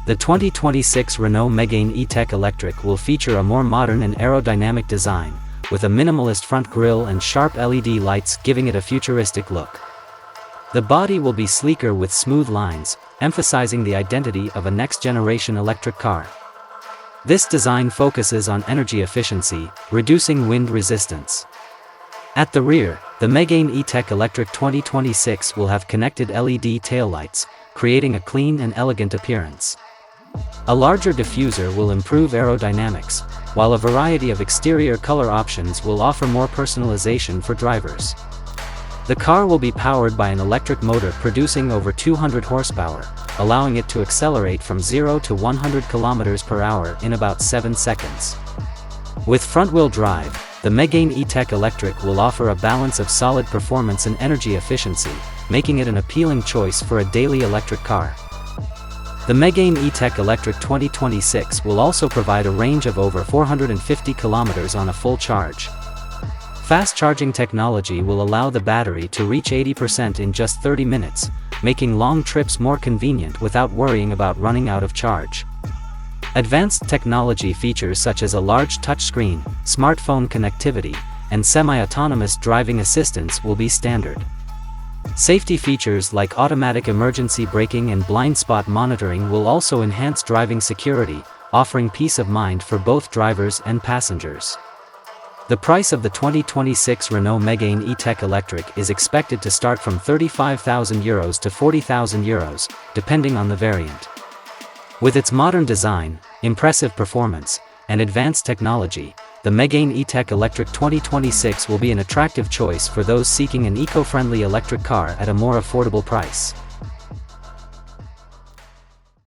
The 2026 Renault Mégane E-Tech Electric will feature a more modern and aerodynamic design, with a minimalist front grille and sharp LED lights giving it a futuristic look. The body will be sleeker with smooth lines, emphasizing the identity of a next-generation electric car. This design focuses on energy efficiency, reducing wind resistance. At the rear, the Mégane E-Tech Electric 2026 will have connected LED taillights, creating a clean and elegant appearance. A larger diffuser will improve aerodynamics, while a variety of exterior color options will offer more personalization for drivers. The car will be powered by an electric motor producing over 200 horsepower, allowing it to accelerate from 0 to 100 km per hour in about 7 seconds. With front-wheel drive, the Mégane E-Tech Electric will offer a balance of solid performance and energy efficiency, making it an appealing choice for a daily electric car. The Mégane E-Tech Electric 2026 will also provide a range of over 450 km on a full charge. Fast charging technology will allow the battery to reach 80% in just 30 minutes, making long trips more convenient without worrying about running out of charge. Advanced technology features such as a large touchscreen, smartphone connectivity, and semi-autonomous driving assistance will be standard. Safety features like automatic emergency braking and blind spot monitoring will also enhance driving security, offering peace of mind for both drivers and passengers. The price of the 2026 Renault Mégane E-Tech Electric is expected to start from €35,000 to €40,000, depending on the variant. With its modern design, impressive performance, and advanced technology, the Mégane E-Tech Electric 2026 will be an attractive choice for those seeking an eco-friendly electric car at a more affordable price.